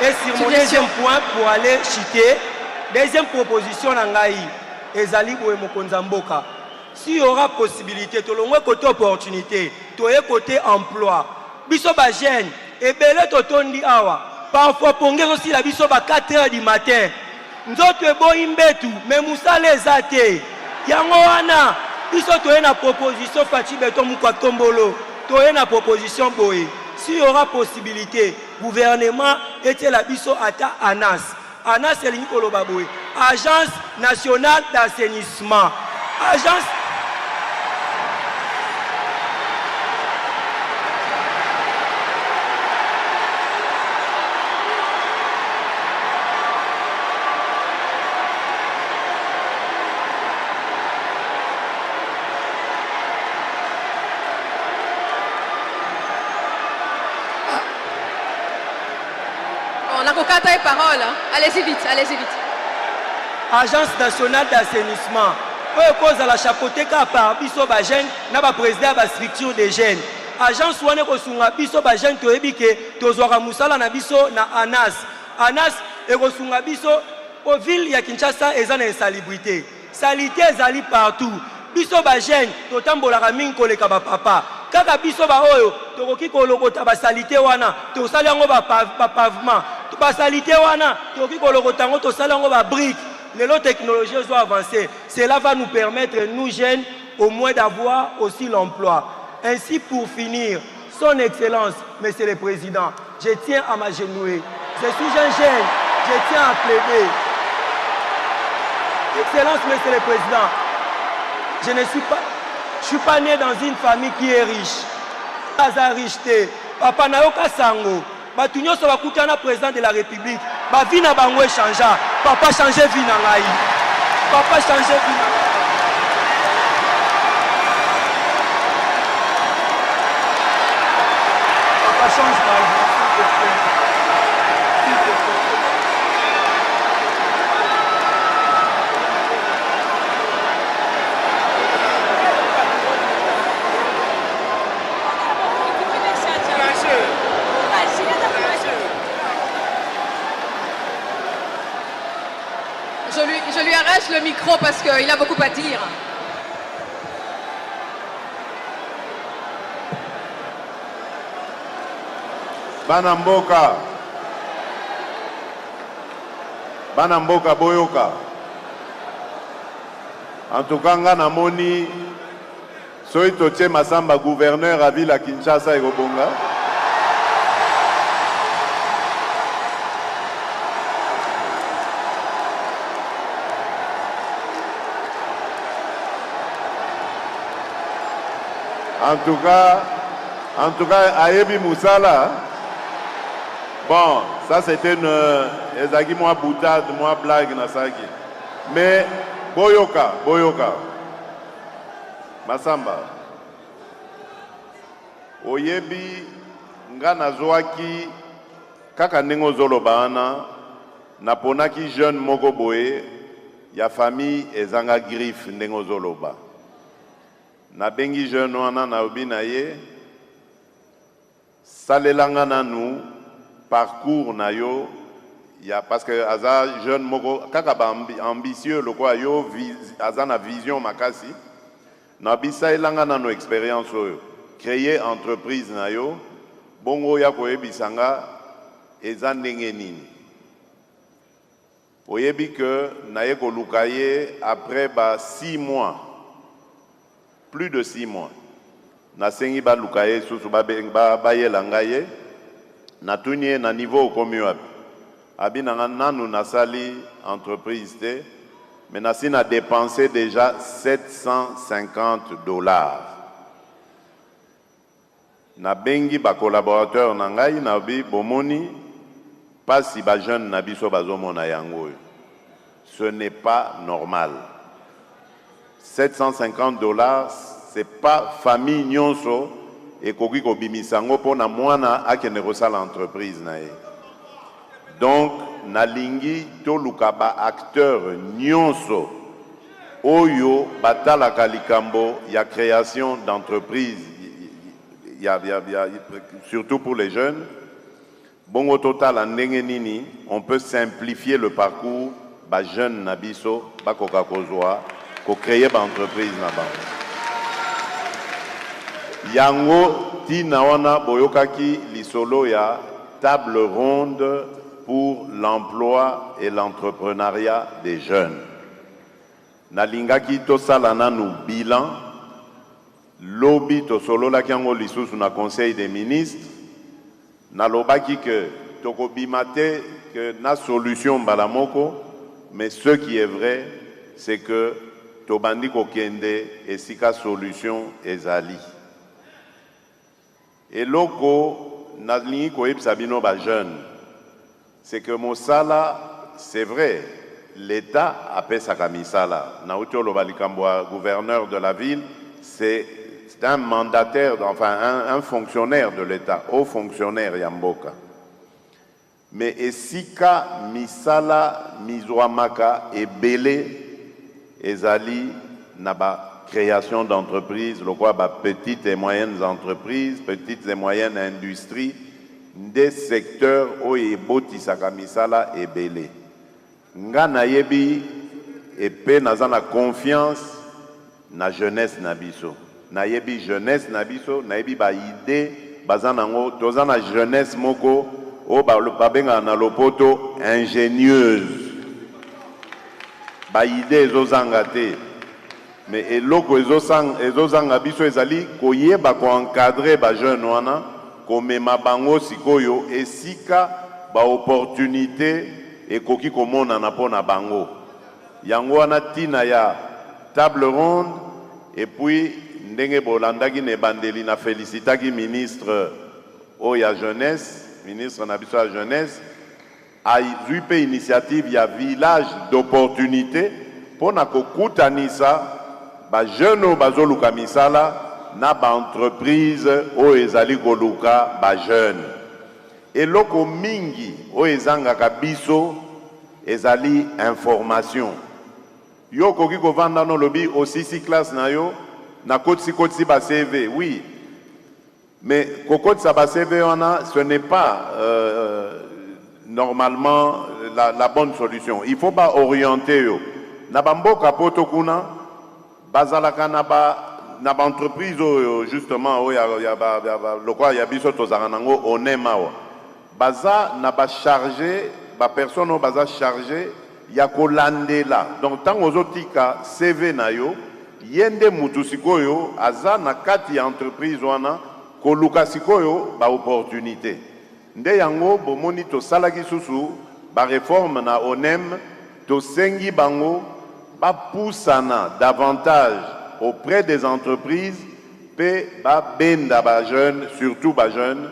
Et sur mon deuxième point, pour aller chuter, deuxième proposition, Ezali Mokonzamboka. S'il y aura possibilité, tout le monde côté opportunité, tout le côté emploi, biso ba jeune, et belé totondi awa, parfois pongé aussi la biso ba 4 heures du matin. Nzoto ebo imbetu, mais moussa les athées. Yango wana, biso toye na proposition Fati Beton Moukwa Tombolo, toye na proposition boye. S'il y aura possibilité, gouvernement était la biso ata ANAS. ANAS c'est l'Nikolo Baboye. Agence nationale d'assainissement. Agence. Parole. Allez-y vite, allez-y vite. Agence nationale d'assainissement. Pour cause à la chapeauté par biso ba jeune, na ba président ba structure des jeunes. Agence wane ko sunga biso ba jeune to ebike to zwara musala na biso na ANAS. ANAS e ko sunga biso au ville ya Kinshasa ezana insalubrité. Salité ezali partout. Biso ba jeune to tambola ka mingi koleka ba papa. Kaka biso ba oyo to koki kolokota ba salité wana to sali yango ba pavement. Ba salité wana toki kolokota ngo to sali yango ba brique. Les technologies sont avancées. Cela va nous permettre, nous jeunes, au moins d'avoir aussi l'emploi. Ainsi, pour finir, son Excellence, Monsieur le Président, je tiens à m'agenouiller. Je suis un jeune, je tiens à plaider. Excellence, Monsieur le Président, je ne suis pas né dans une famille qui est riche. Pas richeté. Papa Nayoka Sango. Batunyo so bakutana président de la République. Ba vie na bango changea. Papa changer vie na ngai. Papa changer vie na ngai. Papa change ma vie. Je lui arrache le micro parce qu'il a beaucoup à dire. Banamboka. Banamboka Boyoka. En tout cas, Namoni, Soitoche Massamba, gouverneur à Ville à Kinshasa et Robonga. En tout cas, Ayebi Moussala, bon, ça c'était une ezaki moi boutade, moi blague nasaki. Mais Boyoka, Masamba, Oyebi nga nazwaki kaka ndenge zolobana naponaki jeune moko boye ya famille ezanga griffe ndenge zoloba. Na bengi jeune wana na obina ye salelanga na nous parcours na yo ya parce que aza jeune moko kaka ba ambitieux le quoi yo aza na vision makasi na bisa elanga na no expérience oyo créer entreprise na yo bongo ya koyebisanga eza ndenge nini oyebi que na ye koluka ye après ba 6 mois. Plus de 6 mois. Nasengi ba lukaye susu ba yela ngaye na tunye na niveau komi wapi. Abi nanu nasali entreprise te mais nasi na dépensé déjà $750. Na bengi ba collaborateur na ngai na bi bomoni pas si ba jeune na biso bazomona yango. Ce n'est pas normal. $750, c'est pas famille nyonso et koki ko bimisango pona mwana akene kosala entreprise na ye. Donc nalingi to lukaba acteur nyonso oyo batala kalikambo ya création d'entreprise surtout pour les jeunes Bongo total en nini, on peut simplifier le parcours ba jeune nabiso ba koka kozwa ko créer ba entreprise na ba. Yango tina wana boyokaki lisolo ya table ronde pour l'emploi et l'entrepreneuriat des jeunes. Nalingaki tosala nanu bilan lobi tosolola kiango lisusu na conseil des ministres. Nalobaki que toko bimate que na solution balamoko, mais ce qui est vrai c'est que tobandi ko kende esika solution ezali. Et loko nalingi ko yebisa bino ba jeune, c'est que mosala c'est vrai, l'État appelle ça kamisala. Na uti oloba likambo gouverneur de la ville, c'est un mandataire, enfin un fonctionnaire de l'État, haut fonctionnaire Yamboka. Mais esika misala mizwamaka ebele ezali naba création d'entreprises, le quoi petites et moyennes entreprises, petites et moyennes industries, des secteurs où ebotisaka misala ebele. Nga na yebi epe nazana confiance na jeunesse na biso. Nayebi jeunesse nabiso, nayebi ba idée bazanango, tozana jeunesse moko o ba benga na lopoto ingénieuse. Ba idée ezozanga te. Mais eloko ezozanga biso ezali koyeba ko encadrer ba jeune wana, ko mema bango sikoyo esika ba opportunité ekoki komona na pona bango. Yango wana tina ya table ronde et puis ndenge bolandaki ne bandeli na félicitaki ministre oya jeunesse, ministre na biso ya jeunesse, a eu pe initiative ya village d'opportunité pour na kokutanisa ba jeune bazoluka misala na ba entreprise o ezali koluka ba jeune. Eloko mingi o ezangaka biso ezali information. Yo koki kovanda no lobi aussi si classe na yo na kotsi ba CV, oui. Mais kokotsi ba CV wana, ce n'est pas normalement la bonne solution. Il faut pas orienter yo. Na bamboka poto kuna bazalaka na ba entreprise justement o ya lokwa ya biso tozaka nango onema wa. Baza na ba chargé ba personne o baza chargé ya kolandela. Donc tant ozotika CV na yo yende mutu sikoyo aza na kati ya entreprise wana koluka sikoyo ba opportunité. Nde yango bomoni to salaki susu ba réforme na ONEM to sengi bango ba poussana davantage auprès des entreprises pe ba benda ba jeunes, surtout ba jeunes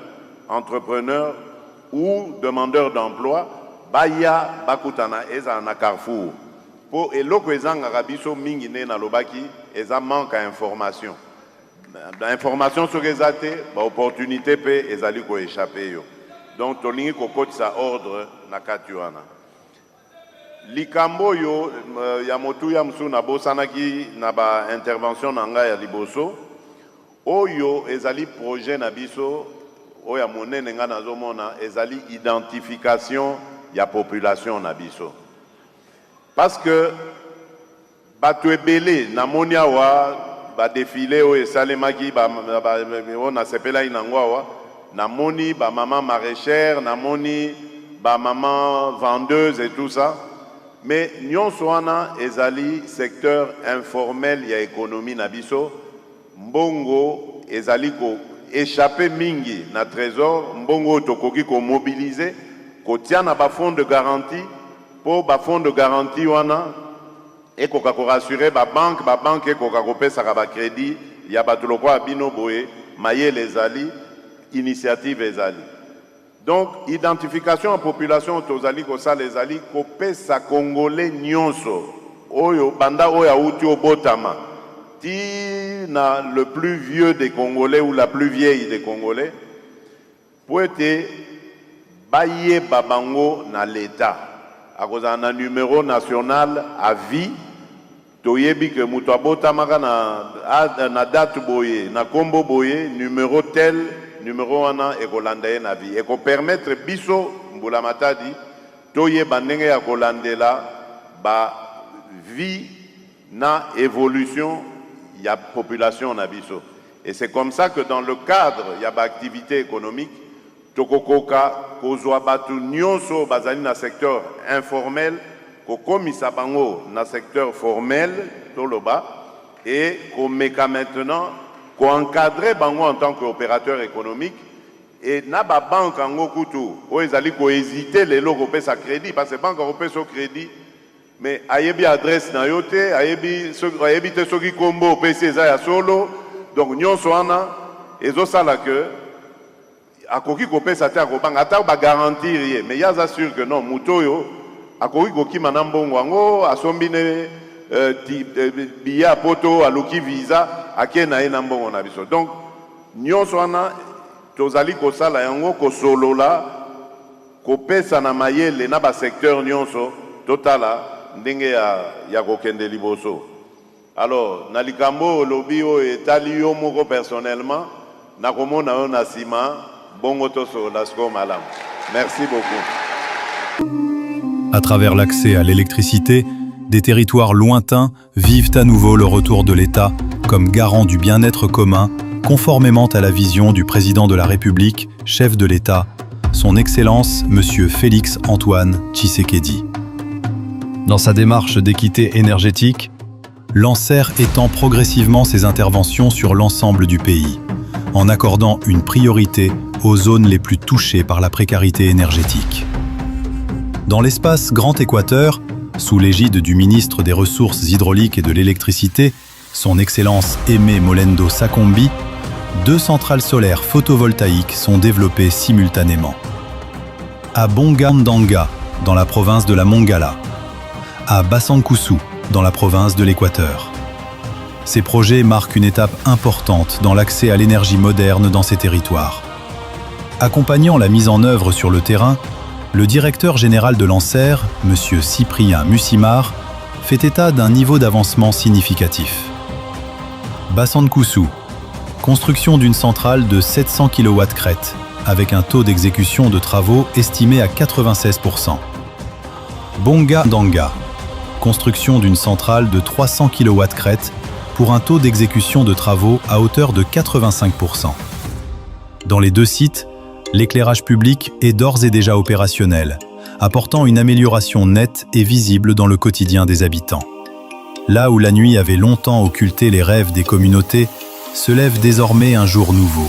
entrepreneurs ou demandeurs d'emploi baya bakutana eza na Carrefour. Po eloko ezanga rabiso mingi ne na lobaki eza manque à information. L'information sur ezate ba opportunité pe ezali ko échapper yo. Donc tolingi kokotisa ordre na katuana. Likambo yo ya motu ya msu na bosanaki na ba intervention na nga ya liboso. Oyo ezali projet na biso oya monene nga nazomona ezali identification ya population na biso. Parce que bato ebele na monia wa ba défilé o esalemaki ba on a sepela inangwa wa na moni ba maman maraîchère, na moni ba maman vendeuse et tout ça. Mais nyonso wana ezali secteur informel ya économie na biso. Mbongo ezali ko échappé mingi na trésor, mbongo tokoki ko mobiliser ko tiana ba fonds de garantie pour ba fonds de garantie wana et ko rassurer ba banque et ko pesa ba crédit ya bato lokwa bino boye maye les ali initiative ezali. Donc identification en population tozali ko sa les ali ko pesa congolais nyonso oyo banda oyo auti obotama ti na le plus vieux des Congolais ou la plus vieille des Congolais pour être baye babango na l'État à cause d'un numéro national à vie toyebi que muto abota maka na date boye na kombo boye numéro tel numéro 1 et Rolandais na vie et qu'on permettre biso mbula matadi toye bandenge ya kolandela ba vie na évolution ya population na biso. Et c'est comme ça que dans le cadre ya ba activité économique tokokoka kozwa batu nyonso bazali na secteur informel kokomisa bango na secteur formel toloba et komeka maintenant encadrer bango en tant qu'opérateur économique et na ba banque ango kutu o ezali ko hésiter les loko pesa crédit parce que banque européenne so crédit mais ayebi adresse na yote ayebi te soki kombo pesa za ya solo donc nyonso wana ezo sala que akoki ko pesa te akobanga ata ba garantir ye mais ya za sûr que non mutoyo akoki ko kima na mbongo ango asombine biya poto aluki visa akena ina mbongo na biso donc nyonso wana tozali kosala yango kosolola kopesa na mayele na ba secteur nyonso totala ndenge ya kokende liboso. Alors na likambo lobi o etali yo moko personnellement na komona yo na sima bongo toso la sko malam. Merci beaucoup. À travers l'accès à l'électricité, des territoires lointains vivent à nouveau le retour de l'État comme garant du bien-être commun, conformément à la vision du président de la République, chef de l'État, son Excellence M. Félix Antoine Tshisekedi. Dans sa démarche d'équité énergétique, l'ANSER étend progressivement ses interventions sur l'ensemble du pays, en accordant une priorité aux zones les plus touchées par la précarité énergétique. Dans l'espace Grand Équateur, sous l'égide du ministre des Ressources hydrauliques et de l'électricité, son Excellence Aimé Molendo Sakombi, 2 centrales solaires photovoltaïques sont développées simultanément. À Bongandanga, dans la province de la Mongala, à Basankusu, dans la province de l'Équateur. Ces projets marquent une étape importante dans l'accès à l'énergie moderne dans ces territoires. Accompagnant la mise en œuvre sur le terrain, le directeur général de l'ANSER, M. Cyprien Mussimar, fait état d'un niveau d'avancement significatif. Basankusu, construction d'une centrale de 700 kW crête, avec un taux d'exécution de travaux estimé à 96%. Bongandanga, construction d'une centrale de 300 kW crête, pour un taux d'exécution de travaux à hauteur de 85%. Dans les 2 sites, l'éclairage public est d'ores et déjà opérationnel, apportant une amélioration nette et visible dans le quotidien des habitants. Là où la nuit avait longtemps occulté les rêves des communautés, se lève désormais un jour nouveau.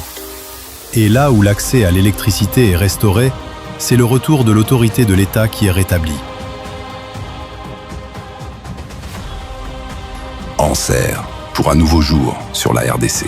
Et là où l'accès à l'électricité est restauré, c'est le retour de l'autorité de l'État qui est rétabli. ANSER, pour un nouveau jour sur la RDC.